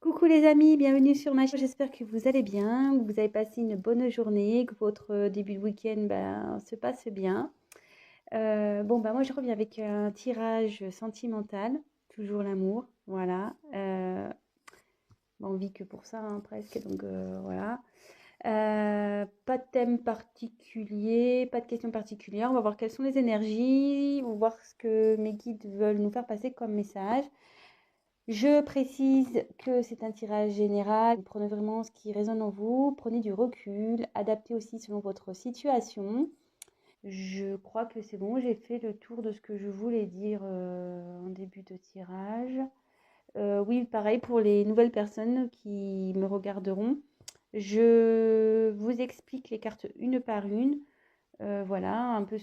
Coucou les amis, bienvenue sur ma chaîne. J'espère que vous allez bien, que vous avez passé une bonne journée, que votre début de week-end se passe bien. Moi je reviens avec un tirage sentimental, toujours l'amour, voilà. On vit que pour ça hein, presque, donc voilà. Pas de thème particulier, pas de questions particulières. On va voir quelles sont les énergies, on va voir ce que mes guides veulent nous faire passer comme message. Je précise que c'est un tirage général. Prenez vraiment ce qui résonne en vous. Prenez du recul. Adaptez aussi selon votre situation. Je crois que c'est bon. J'ai fait le tour de ce que je voulais dire en début de tirage. Oui, pareil pour les nouvelles personnes qui me regarderont. Je vous explique les cartes une par une. Voilà, un peu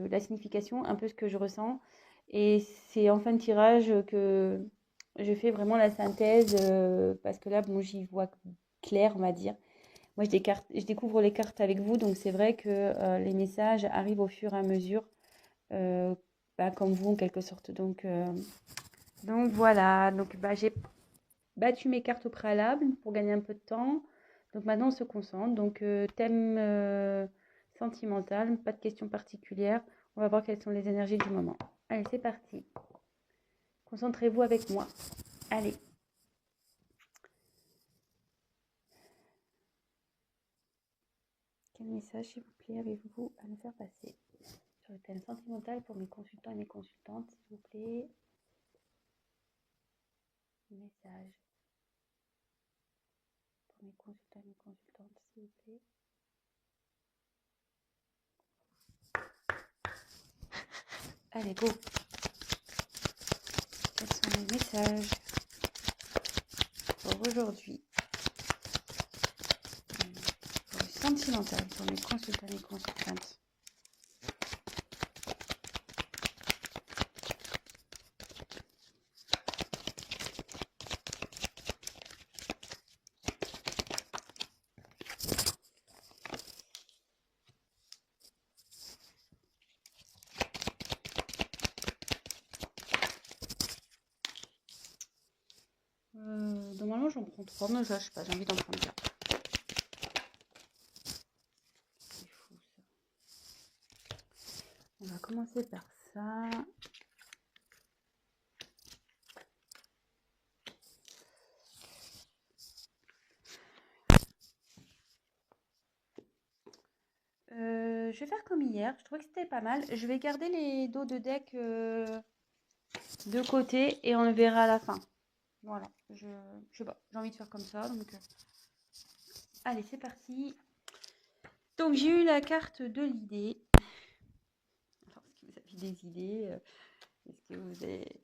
la signification, un peu ce que je ressens. Et c'est en fin de tirage que je fais vraiment la synthèse parce que là, bon, j'y vois clair, on va dire. Moi, je découvre les cartes avec vous, donc c'est vrai que les messages arrivent au fur et à mesure, euh, comme vous en quelque sorte. Donc voilà, j'ai battu mes cartes au préalable pour gagner un peu de temps. Donc maintenant, on se concentre. Donc thème sentimental, pas de questions particulières. On va voir quelles sont les énergies du moment. Allez, c'est parti. Concentrez-vous avec moi. Allez. Quel message, s'il vous plaît, avez-vous à nous faire passer sur le thème sentimental pour mes consultants et mes consultantes, s'il vous plaît? Message pour mes consultants et mes consultantes, s'il vous plaît. Allez, go. Quels sont les messages pour aujourd'hui? Pour le sentimental, pour mes consultants et mes consultantes. Normalement, j'en prends trois, mais ça, je sais pas, j'ai envie d'en prendre quatre. C'est fou, ça. On va commencer par ça. Je vais faire comme hier. Je trouvais que c'était pas mal. Je vais garder les dos de deck de côté et on le verra à la fin. Voilà. Je sais pas. J'ai envie de faire comme ça. Allez, c'est parti. Donc, j'ai eu la carte de l'idée. Alors, est-ce que vous avez des idées? Est-ce que vous avez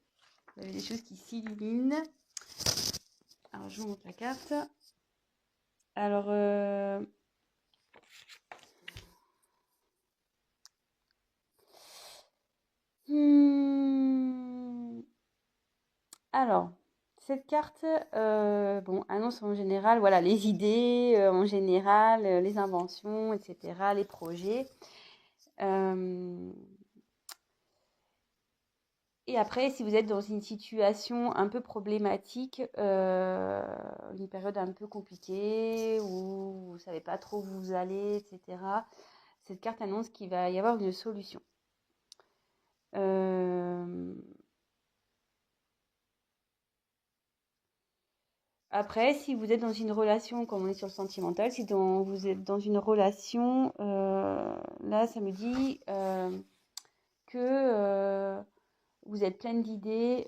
des choses qui s'illuminent? Alors, je vous montre la carte. Alors, hmm, alors, cette carte, annonce en général, voilà, les idées en général, les inventions, etc., les projets. Euh, et après, si vous êtes dans une situation un peu problématique, une période un peu compliquée où vous ne savez pas trop où vous allez, etc., cette carte annonce qu'il va y avoir une solution. Euh, Après, si vous êtes dans une relation, comme on est sur le sentimental, vous êtes dans une relation, là, ça me dit que vous êtes pleine d'idées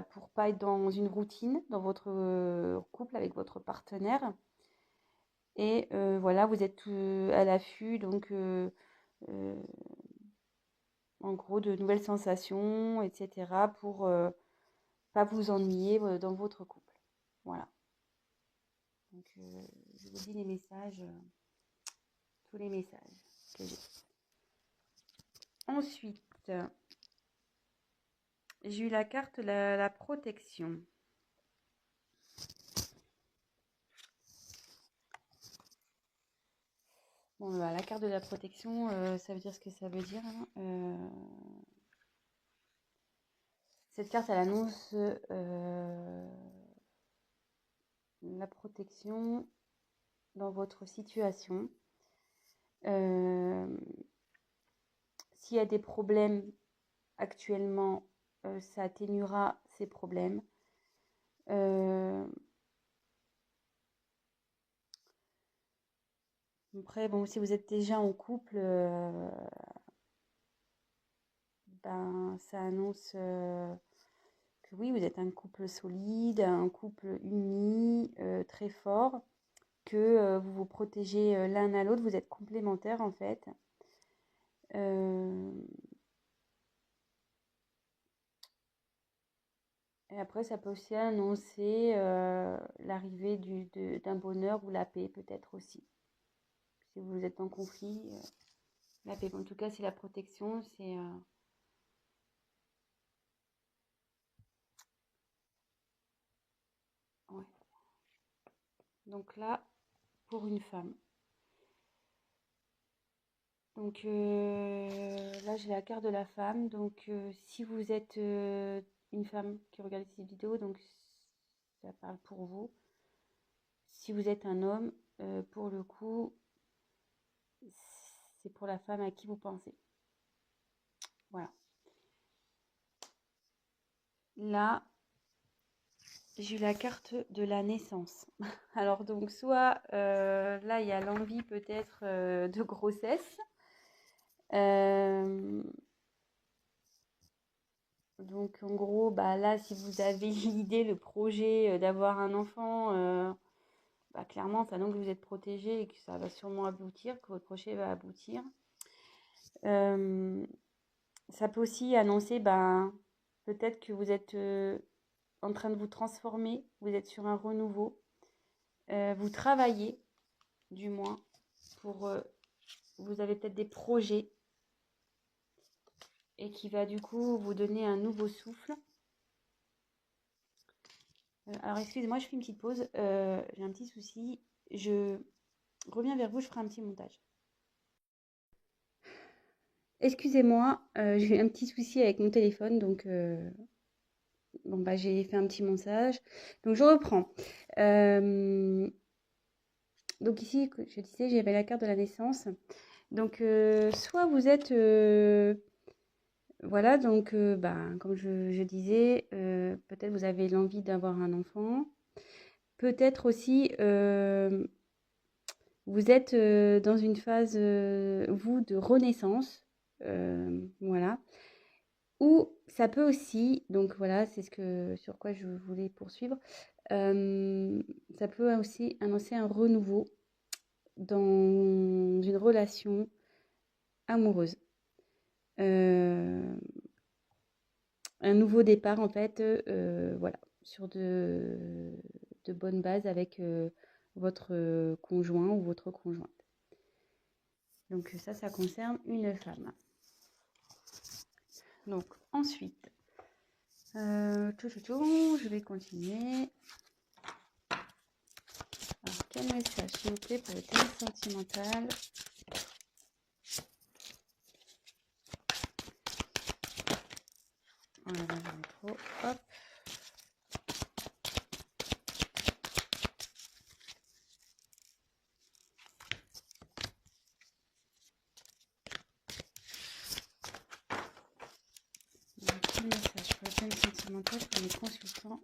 pour pas être dans une routine dans votre couple avec votre partenaire. Et voilà, vous êtes à l'affût, euh, en gros, de nouvelles sensations, etc., pour pas vous ennuyer dans votre couple. Voilà. Donc, je vous dis les messages. Tous les messages que j'ai. Ensuite, j'ai eu la carte la protection. Bon, bah, la carte de la protection, ça veut dire ce que ça veut dire, hein. Cette carte, elle annonce la protection dans votre situation. S'il y a des problèmes actuellement, ça atténuera ces problèmes. Après, bon, si vous êtes déjà en couple, ben, ça annonce que oui, vous êtes un couple solide, un couple uni, très fort, que vous vous protégez l'un à l'autre, vous êtes complémentaires en fait. Et après, ça peut aussi annoncer l'arrivée d'un bonheur ou la paix peut-être aussi. Si vous êtes en conflit, la paix. En tout cas, c'est la protection, c'est... ouais. Donc là, pour une femme. Donc là, j'ai la carte de la femme. Donc si vous êtes une femme qui regarde cette vidéo, donc ça parle pour vous. Si vous êtes un homme, pour le coup, c'est pour la femme à qui vous pensez. Voilà. Là, j'ai eu la carte de la naissance. Alors donc soit là, il y a l'envie peut-être de grossesse. Donc en gros, bah là, si vous avez l'idée, le projet d'avoir un enfant, bah, clairement, ça donc que vous êtes protégé et que ça va sûrement aboutir, que votre projet va aboutir. Ça peut aussi annoncer, ben, peut-être que vous êtes en train de vous transformer, vous êtes sur un renouveau, vous travaillez, du moins, pour, vous avez peut-être des projets et qui va du coup vous donner un nouveau souffle. Alors excusez-moi, je fais une petite pause, j'ai un petit souci, je reviens vers vous, je ferai un petit montage. Excusez-moi, j'ai eu un petit souci avec mon téléphone, donc bon, bah, j'ai fait un petit montage. Donc je reprends. Donc ici, je disais, j'avais la carte de la naissance. Donc soit vous êtes... voilà, donc bah, comme je disais, peut-être vous avez l'envie d'avoir un enfant. Peut-être aussi, vous êtes dans une phase, vous, de renaissance. Voilà. Ou ça peut aussi, donc voilà, c'est sur quoi je voulais poursuivre, ça peut aussi annoncer un renouveau dans une relation amoureuse. Un nouveau départ en fait, voilà, sur de bonnes bases avec votre conjoint ou votre conjointe. Donc ça concerne une femme. Donc ensuite, je vais continuer. Alors, quel message, s'il vous plaît, pour le thème sentimental? Oh là là, j'en ai trop. Hop. Donc, quel message pour le thème sentimental pour mes consultants?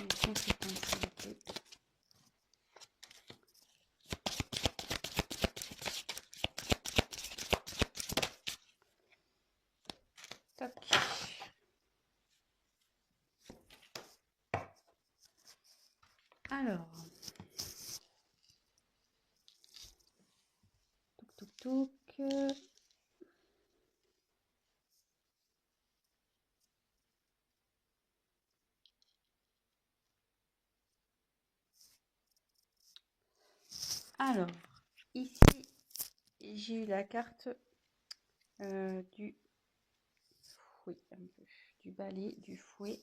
Mes consultants, s'il vous plaît. Toc. Alors, touk. Alors, ici, j'ai eu la carte du fouet, un peu, du balai, du fouet.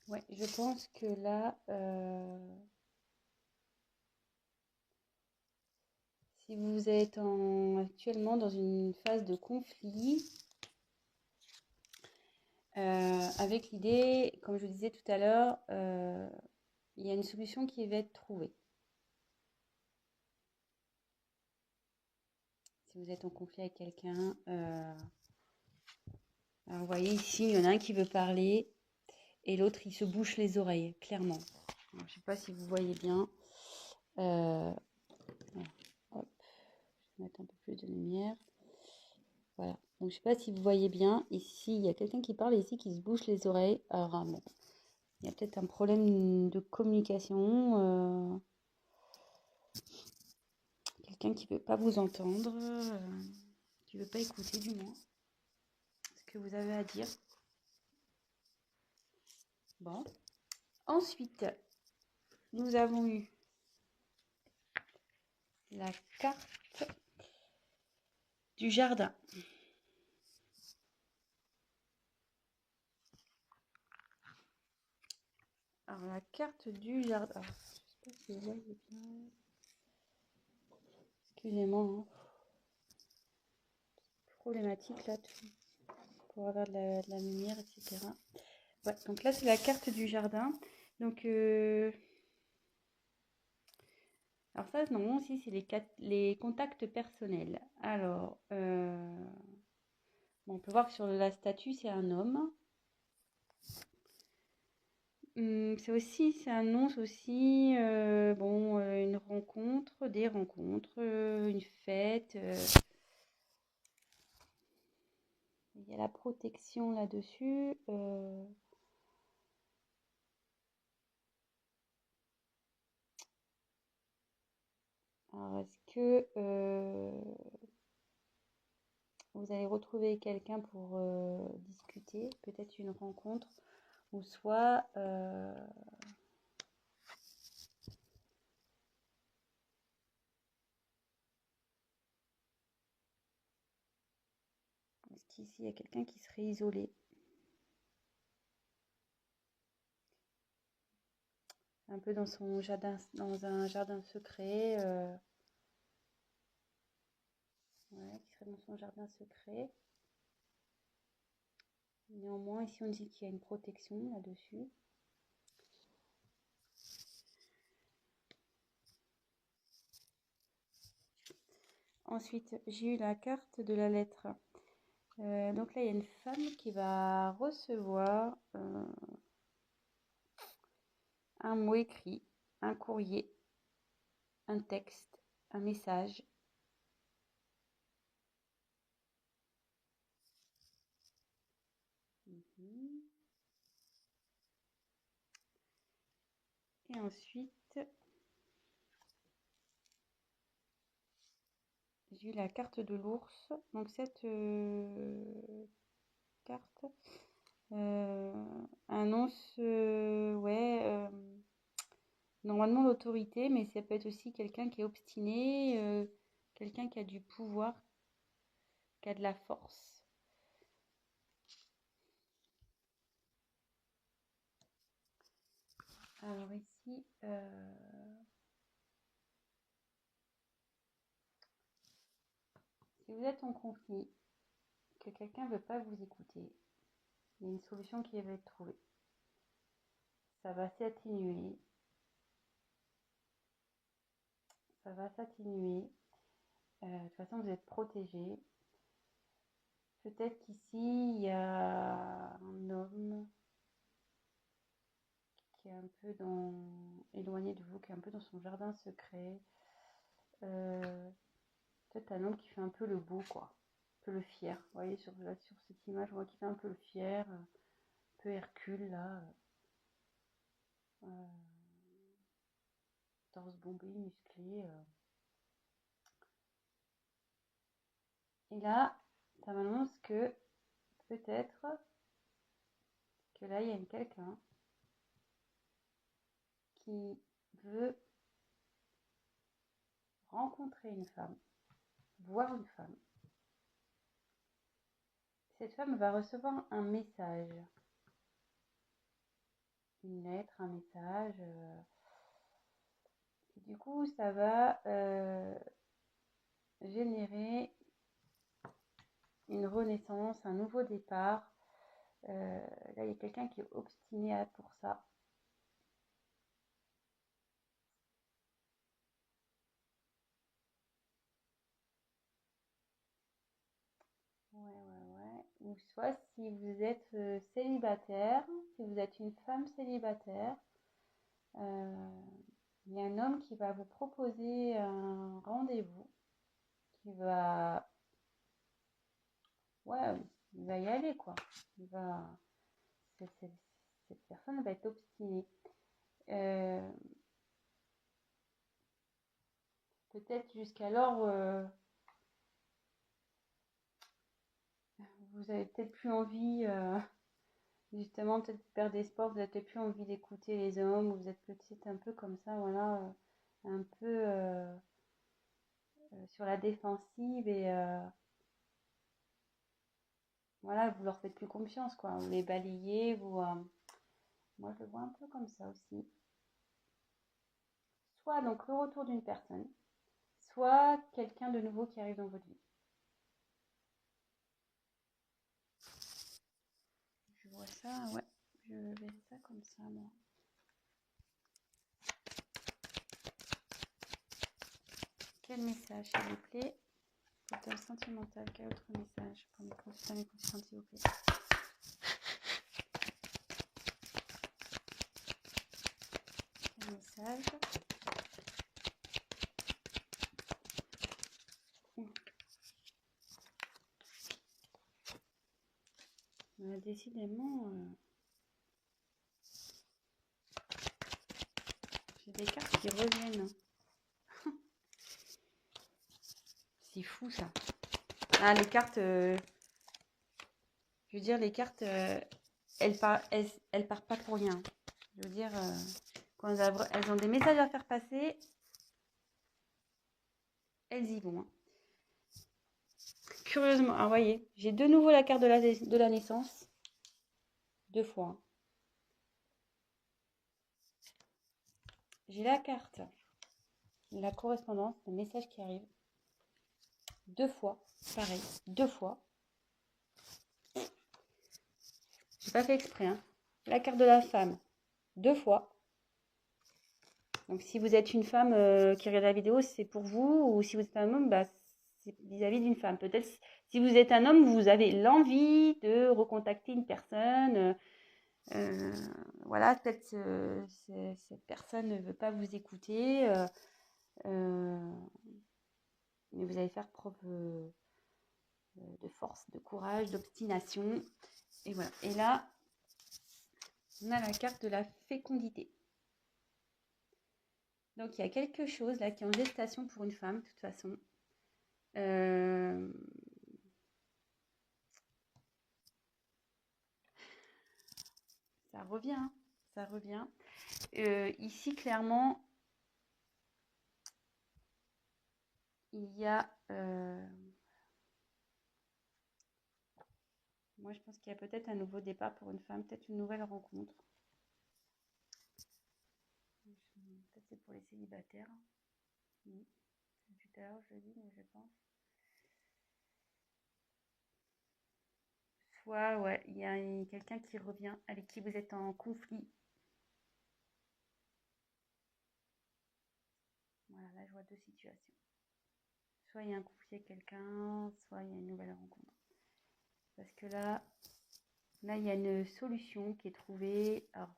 Ouais, je pense que là, si vous êtes actuellement dans une phase de conflit, avec l'idée, comme je vous disais tout à l'heure, il y a une solution qui va être trouvée. Si vous êtes en conflit avec quelqu'un, alors vous voyez ici, il y en a un qui veut parler et l'autre il se bouche les oreilles, clairement. Alors, je ne sais pas si vous voyez bien. Voilà. Hop. Je vais mettre un peu plus de lumière. Voilà. Donc je ne sais pas si vous voyez bien. Ici, il y a quelqu'un qui parle et ici qui se bouche les oreilles. Alors bon, il y a peut-être un problème de communication. Quelqu'un qui ne veut pas vous entendre, qui ne veut pas écouter du moins ce que vous avez à dire. Bon. Ensuite, nous avons eu la carte du jardin. Alors, la carte du jardin. Alors, je ne sais pas si vous voyez bien. Excusez-moi. Hein. Problématique là, pour avoir de la lumière, etc. Ouais, donc là, c'est la carte du jardin. Donc, alors ça, non, aussi, c'est les contacts personnels. Alors, bon, on peut voir que sur la statue, c'est un homme. Ça annonce aussi bon, une rencontre, des rencontres, une fête. Il y a la protection là-dessus. Alors, est-ce que vous allez retrouver quelqu'un pour discuter, peut-être une rencontre, ou soit est-ce qu'ici il y a quelqu'un qui serait isolé, un peu dans son jardin, dans un jardin secret, ouais, qui serait dans son jardin secret. Néanmoins, ici on dit qu'il y a une protection là-dessus. Ensuite, j'ai eu la carte de la lettre. Donc là, il y a une femme qui va recevoir un mot écrit, un courrier, un texte, un message. Et ensuite, j'ai eu la carte de l'ours. Donc cette carte annonce, ouais, normalement l'autorité, mais ça peut être aussi quelqu'un qui est obstiné, quelqu'un qui a du pouvoir, qui a de la force. Alors ici, si vous êtes en conflit, que quelqu'un ne veut pas vous écouter, il y a une solution qui va être trouvée. Ça va s'atténuer. Ça va s'atténuer. De toute façon, vous êtes protégé. Peut-être qu'ici, il y a un homme qui est un peu éloigné de vous, qui est un peu dans son jardin secret. Peut-être un homme qui fait un peu le beau, quoi. Un peu le fier. Vous voyez, sur cette image, on voit qu'il fait un peu le fier. Un peu Hercule, là. Torse bombé, musclé. Et là, ça m'annonce que peut-être que là, il y a quelqu'un qui veut rencontrer une femme, voir une femme. Cette femme va recevoir un message, une lettre, un message. Et du coup, ça va générer une renaissance, un nouveau départ. Là, il y a quelqu'un qui est obstiné pour ça. Ouais. Ou soit si vous êtes célibataire, si vous êtes une femme célibataire, euh, il y a un homme qui va vous proposer un rendez-vous, qui va, ouais, il va y aller quoi. Il va, cette personne va être obstinée. Euh, Peut-être jusqu'alors, vous avez peut-être plus envie, justement, peut-être perdre espoir, vous n'avez peut-être plus envie d'écouter les hommes, vous êtes peut-être un peu comme ça, voilà, un peu sur la défensive et voilà, vous leur faites plus confiance, quoi. Vous les balayez, moi je le vois un peu comme ça aussi. Soit donc le retour d'une personne, soit quelqu'un de nouveau qui arrive dans votre vie. Je vois ça, ouais, je vais ça comme ça, moi. Quel message, s'il vous plaît? Total sentimental, quel autre message pour mes consultants et consultantes, s'il vous plaît? Quel message? Décidément, j'ai des cartes qui reviennent. C'est fou ça. Ah, les cartes, je veux dire, les cartes, elles partent pas pour rien. Je veux dire, quand elles ont des messages à faire passer, elles y vont. Hein. Curieusement, ah, voyez, j'ai de nouveau la carte de la naissance. 2 fois. Hein. J'ai la carte, la correspondance, le message qui arrive. 2 fois, pareil, 2 fois. J'ai pas fait exprès. Hein. La carte de la femme, 2 fois. Donc si vous êtes une femme qui regarde la vidéo, c'est pour vous. Ou si vous êtes un homme, bah, c'est vis-à-vis d'une femme. Peut-être si vous êtes un homme, vous avez l'envie de recontacter une personne. Voilà, peut-être cette personne ne veut pas vous écouter. Mais vous allez faire preuve de force, de courage, d'obstination. Et voilà. Et là, on a la carte de la fécondité. Donc il y a quelque chose là qui est en gestation pour une femme, de toute façon. Ça revient, hein, ça revient. Ici, clairement, il y a... moi, je pense qu'il y a peut-être un nouveau départ pour une femme, peut-être une nouvelle rencontre. Peut-être c'est pour les célibataires. Oui. Tout à l'heure, je le dis, mais je pense. Soit, ouais, il y a quelqu'un qui revient, avec qui vous êtes en conflit. Voilà, là, je vois 2 situations. Soit il y a un conflit avec quelqu'un, soit il y a une nouvelle rencontre. Parce que là, il y a une solution qui est trouvée. Alors,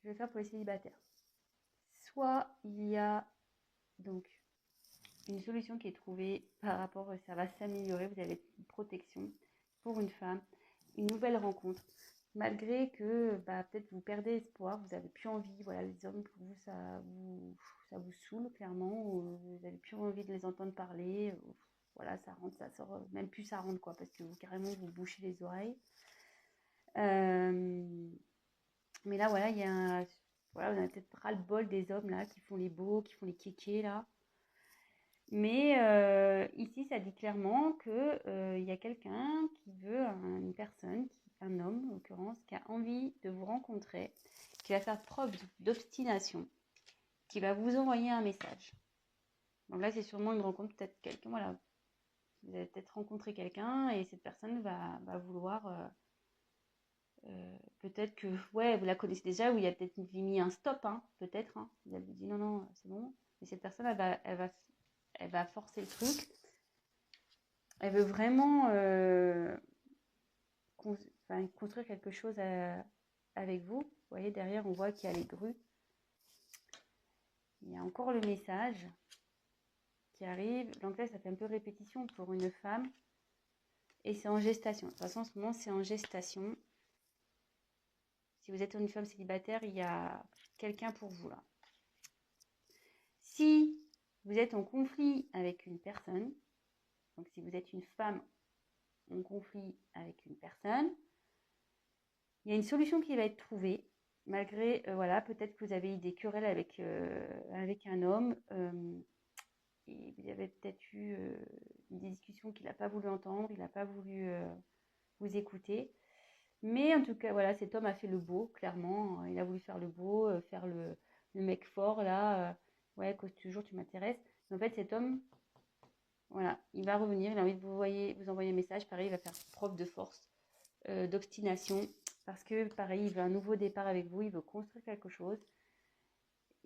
je vais faire pour les célibataires. Soit il y a donc une solution qui est trouvée par rapport, ça va s'améliorer, vous avez une protection pour une femme, une nouvelle rencontre, malgré que peut-être vous perdez espoir, vous n'avez plus envie, voilà, les hommes pour vous ça vous saoule clairement, vous n'avez plus envie de les entendre parler, voilà, ça rentre, ça sort, même plus ça rentre quoi, parce que carrément vous bouchez les oreilles. Mais là voilà, il y a voilà, on a peut-être ras-le-bol des hommes là qui font les beaux, qui font les kékés là. Mais ici, ça dit clairement qu'il y a quelqu'un qui veut, une personne un homme, en l'occurrence, qui a envie de vous rencontrer, qui va faire preuve d'obstination, qui va vous envoyer un message. Donc là, c'est sûrement une rencontre, peut-être quelqu'un, voilà. Vous allez peut-être rencontrer quelqu'un et cette personne va vouloir, peut-être que, ouais, vous la connaissez déjà, ou il y a peut-être mis un stop, hein, peut-être. Hein. Vous avez dit non, non, c'est bon. Mais cette personne, elle va forcer le truc. Elle veut vraiment construire quelque chose avec vous. Vous voyez, derrière, on voit qu'il y a les grues. Il y a encore le message qui arrive. Donc là, ça fait un peu répétition pour une femme. Et c'est en gestation. De toute façon, en ce moment, c'est en gestation. Si vous êtes une femme célibataire, il y a quelqu'un pour vous là. Si vous êtes en conflit avec une personne, donc si vous êtes une femme en conflit avec une personne, il y a une solution qui va être trouvée, malgré, voilà, peut-être que vous avez eu des querelles avec un homme, et vous avez peut-être eu des discussions qu'il n'a pas voulu entendre, il n'a pas voulu vous écouter. Mais en tout cas, voilà, cet homme a fait le beau, clairement. Il a voulu faire le beau, faire le mec fort, là. Ouais, cause toujours, tu m'intéresses. Mais en fait, cet homme, voilà, il va revenir, il a envie de vous envoyer un message. Pareil, il va faire preuve de force, d'obstination. Parce que, pareil, il veut un nouveau départ avec vous, il veut construire quelque chose.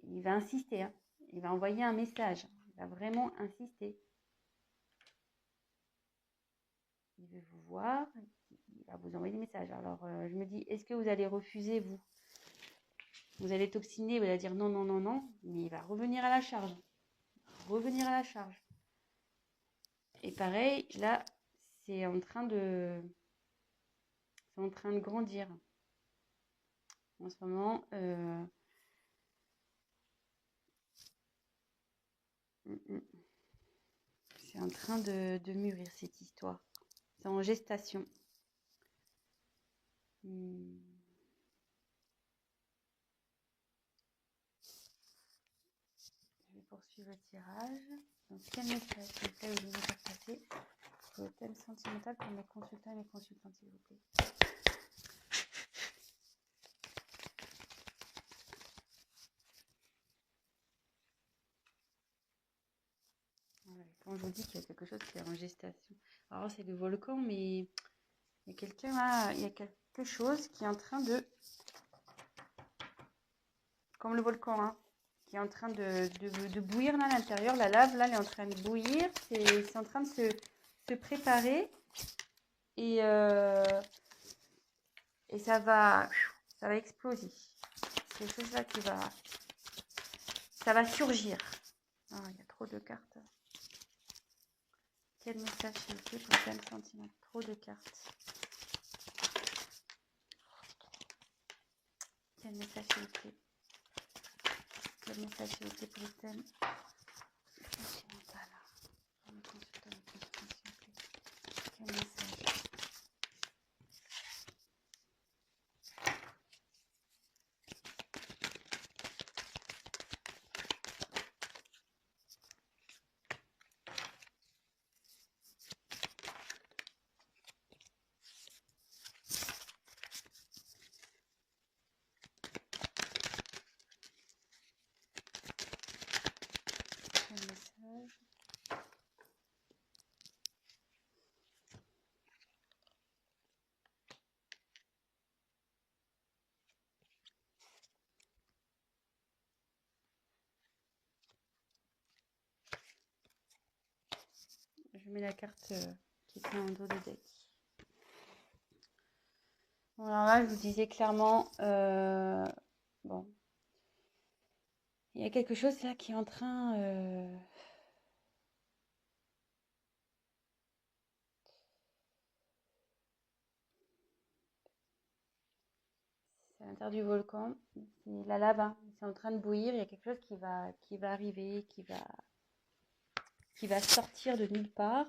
Il va insister, hein. Il va envoyer un message. Il va vraiment insister. Il veut vous voir, il va vous envoyer des messages. Alors, je me dis, est-ce que vous allez refuser, vous? Vous allez être obstiné, vous allez dire non, non, non, non, mais il va revenir à la charge. Revenir à la charge. Et pareil, là, c'est en train de grandir. En ce moment, c'est en train de mûrir cette histoire. C'est en gestation. Je vais poursuivre le tirage. Donc, quel message s'il vous plaît, vous voulez faire passer pour le thème sentimental pour mes consultants et mes consultantes, s'il vous plaît. Voilà, quand je vous dis qu'il y a quelque chose qui est en gestation. Alors, c'est le volcan, mais il y a quelqu'un là, il y a quelque chose qui est en train de, comme le volcan, hein, qui est en train de bouillir là à l'intérieur. La lave là, elle est en train de bouillir. C'est en train de se préparer et ça va exploser. C'est quelque chose là ça va surgir. Ah, il y a trop de cartes. Quel message s'il vous plaît pour le thème sentiment? Trop de cartes. Quel message s'il vous plaît? Quel message s'il vous plaît pour le thème sentimental? Pour mes consultants, mes consultants, s'il vous plaît. Quel message? Quel message? Je mets la carte qui est en dos de deck. Bon, alors là, je vous disais clairement, bon, il y a quelque chose là qui est en train, c'est à l'intérieur du volcan, c'est la lave, hein. C'est en train de bouillir. Il y a quelque chose qui va arriver, qui va sortir de nulle part.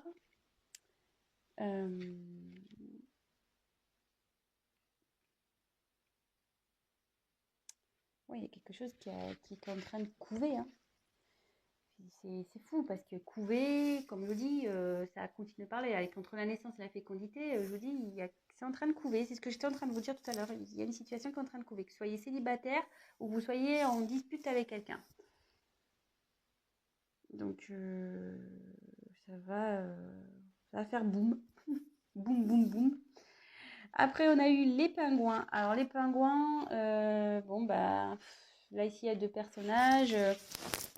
Oui, il y a quelque chose qui est en train de couver, hein. C'est fou parce que couver, comme je vous dis, ça continue de parler. Avec entre la naissance et la fécondité, je vous dis, c'est c'est en train de couver. C'est ce que j'étais en train de vous dire tout à l'heure. Il y a une situation qui est en train de couver. Que vous soyez célibataire ou que vous soyez en dispute avec quelqu'un. Donc, ça va faire boum. Boum, boum, boum. Après, on a eu les pingouins. Alors, les pingouins, bon, bah, là, ici, il y a deux personnages.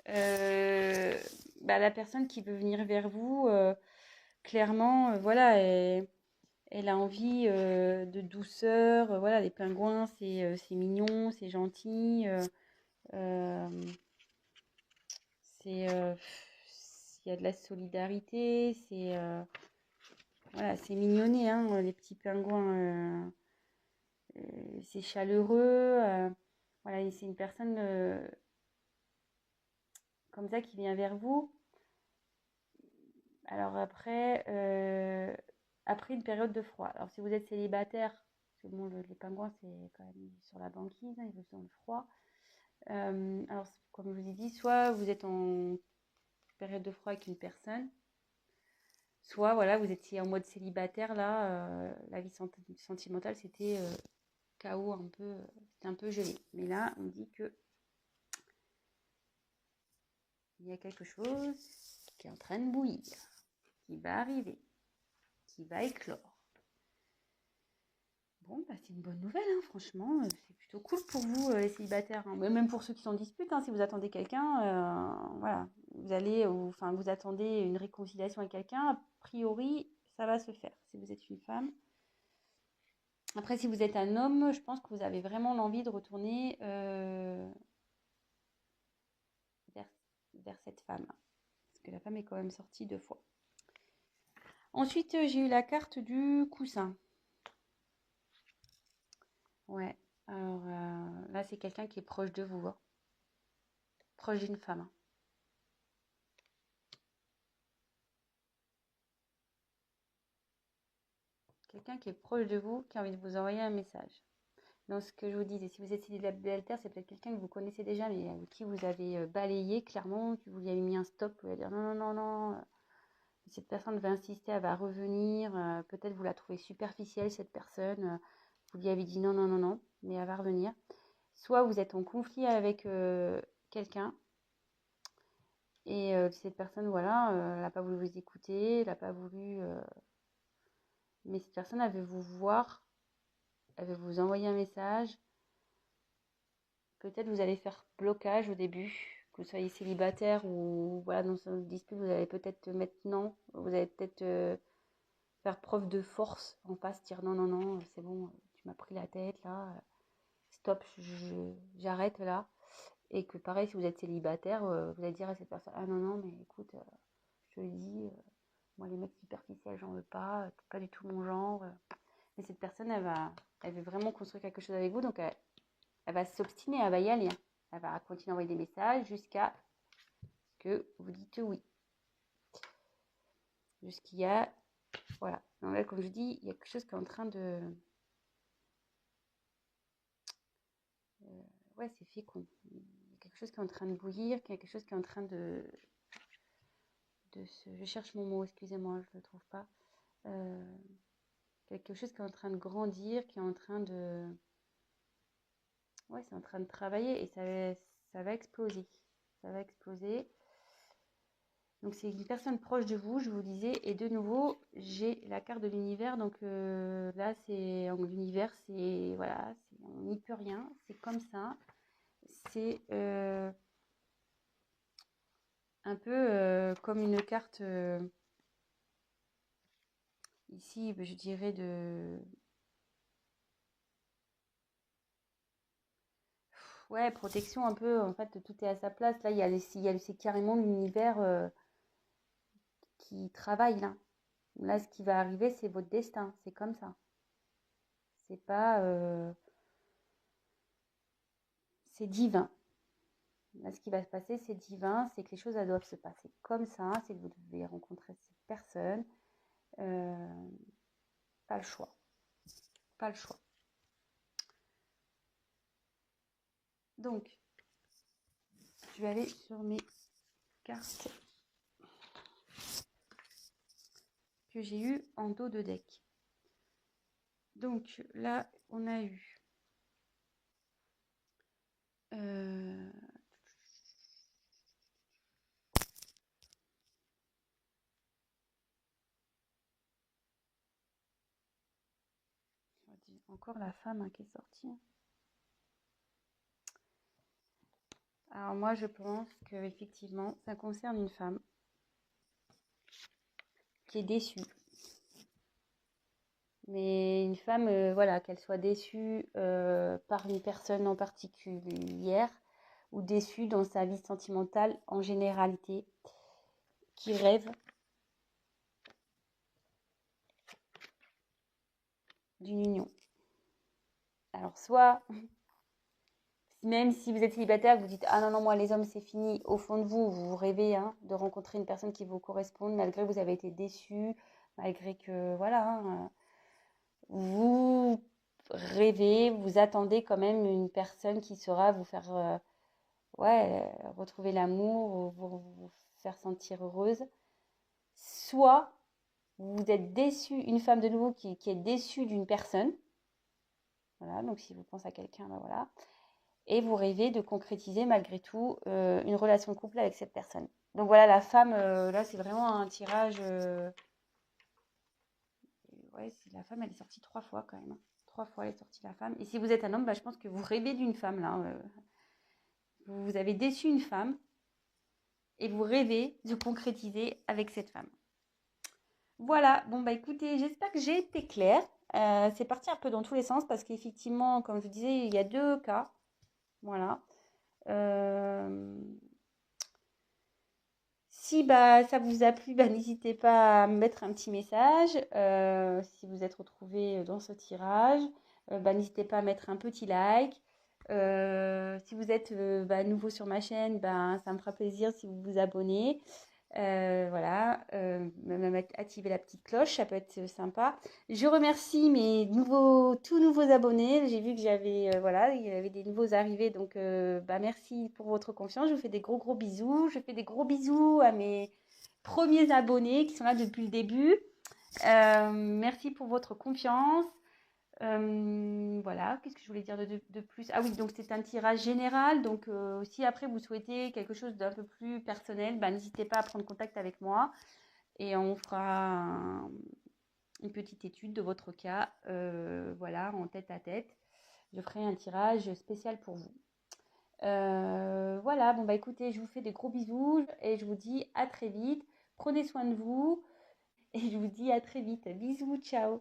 Bah, la personne qui veut venir vers vous, clairement, voilà, elle a envie de douceur. Voilà, les pingouins, c'est mignon, c'est gentil. Euh, il y a de la solidarité. Voilà, c'est mignonné, hein, les petits pingouins. C'est chaleureux. Voilà, c'est une personne comme ça qui vient vers vous. Alors après une période de froid. Alors si vous êtes célibataire, parce que bon, les pingouins c'est quand même sur la banquise, hein, ils sont dans le froid. Alors comme je vous ai dit, soit vous êtes en période de froid avec une personne, soit voilà, vous étiez en mode célibataire là, la vie sentimentale c'était chaos un peu, c'était un peu gelé. Mais là on dit que il y a quelque chose qui est en train de bouillir, qui va arriver, qui va éclore. Bon, bah, c'est une bonne nouvelle, hein, franchement, c'est plutôt cool pour vous, les célibataires, hein. Même pour ceux qui sont en dispute, hein, si vous attendez quelqu'un, voilà, vous attendez une réconciliation avec quelqu'un, a priori, ça va se faire, si vous êtes une femme. Après, si vous êtes un homme, je pense que vous avez vraiment l'envie de retourner vers, vers cette femme, parce que la femme est quand même sortie 2 fois. Ensuite, j'ai eu la carte du coussin. Ouais, alors là, c'est quelqu'un qui est proche de vous, hein. Proche d'une femme, hein. Quelqu'un qui est proche de vous, qui a envie de vous envoyer un message. Donc, ce que je vous disais, si vous êtes célibataire, c'est peut-être quelqu'un que vous connaissez déjà, mais avec qui vous avez balayé clairement, que vous lui avez mis un stop, vous allez dire non, non, non, non. Cette personne va insister, elle va revenir. Peut-être vous la trouvez superficielle, cette personne. Vous lui avez dit non, non, non, non, mais elle va revenir. Soit vous êtes en conflit avec quelqu'un, et cette personne, voilà, elle n'a pas voulu vous écouter, elle n'a pas voulu. Mais cette personne, elle veut vous voir, elle veut vous envoyer un message. Peut-être vous allez faire blocage au début, que vous soyez célibataire ou voilà, dans une dispute, vous allez peut-être maintenant, vous allez peut-être faire preuve de force en face, dire non, non, non, c'est bon, tu m'as pris la tête là, stop, j'arrête là. Et que pareil, si vous êtes célibataire, vous allez dire à cette personne, ah non, non, mais écoute, je te le dis, moi les mecs superficiels, j'en veux pas, t'es pas du tout mon genre. Mais cette personne, elle veut vraiment construire quelque chose avec vous, donc elle va s'obstiner, elle va y aller, hein. Elle va continuer à envoyer des messages jusqu'à ce que vous dites oui. Jusqu'il y a, voilà. Donc là, comme je dis, il y a quelque chose qui est en train de... ouais, c'est fécond. Il y a quelque chose qui est en train de bouillir, quelque chose qui est en train je cherche mon mot, excusez-moi, je ne le trouve pas. Quelque chose qui est en train de grandir, qui est en train de... ouais, c'est en train de travailler et ça va exploser. Ça va exploser. Donc c'est une personne proche de vous, je vous disais. Et de nouveau, j'ai la carte de l'univers. Donc là, c'est l'univers, c'est voilà, on n'y peut rien. C'est comme ça. C'est un peu comme une carte ici, je dirais de ouais, protection un peu. En fait, tout est à sa place. Là, c'est carrément l'univers qui travaille là. Là, ce qui va arriver, c'est votre destin. C'est comme ça. C'est pas, c'est divin. Là, ce qui va se passer, c'est divin. C'est que les choses elles doivent se passer comme ça. C'est que vous devez rencontrer cette personne. Euh, Pas le choix. Pas le choix. Donc, je vais aller sur mes cartes que j'ai eues en dos de deck. Donc là, on a eu euh, encore la femme hein, qui est sortie. Alors moi, je pense que effectivement, ça concerne une femme qui est déçue. Mais une femme, voilà, qu'elle soit déçue par une personne en particulière ou déçue dans sa vie sentimentale en généralité, qui rêve d'une union. Alors soit, même si vous êtes célibataire, vous dites ah non non moi les hommes c'est fini, au fond de vous vous rêvez hein, de rencontrer une personne qui vous corresponde malgré que vous avez été déçu, malgré que voilà, hein, vous rêvez, vous attendez quand même une personne qui saura vous faire ouais, retrouver l'amour, vous faire sentir heureuse. Soit vous êtes déçu, une femme de nouveau qui est déçue d'une personne. Voilà, donc si vous pensez à quelqu'un, ben voilà. Et vous rêvez de concrétiser malgré tout une relation de couple avec cette personne. Donc voilà, la femme, là c'est vraiment un tirage. Ouais, la femme, elle est sortie 3 fois quand même. 3 fois elle est sortie la femme. Et si vous êtes un homme, bah, je pense que vous rêvez d'une femme là. Vous avez déçu une femme et vous rêvez de concrétiser avec cette femme. Voilà, bon bah écoutez, j'espère que j'ai été claire. C'est parti un peu dans tous les sens parce qu'effectivement, comme je vous disais, il y a 2 cas. Voilà. Euh, Si bah, ça vous a plu, bah, n'hésitez pas à me mettre un petit message. Si vous êtes retrouvé dans ce tirage, bah, n'hésitez pas à mettre un petit like. Si vous êtes bah, nouveau sur ma chaîne, bah, ça me fera plaisir si vous vous abonnez. Voilà, même activer la petite cloche, ça peut être sympa. Je remercie mes tout nouveaux abonnés. J'ai vu que voilà, il y avait des nouveaux arrivés, donc bah, merci pour votre confiance. Je vous fais des gros bisous. Je fais des gros bisous à mes premiers abonnés qui sont là depuis le début. Merci pour votre confiance. Voilà, qu'est-ce que je voulais dire de plus? Ah oui, donc c'est un tirage général. Donc si après vous souhaitez quelque chose d'un peu plus personnel, bah, n'hésitez pas à prendre contact avec moi et on fera une petite étude de votre cas, voilà, en tête à tête. Je ferai un tirage spécial pour vous. Voilà, bon bah écoutez, je vous fais des gros bisous et je vous dis à très vite. Prenez soin de vous et je vous dis à très vite. Bisous, ciao.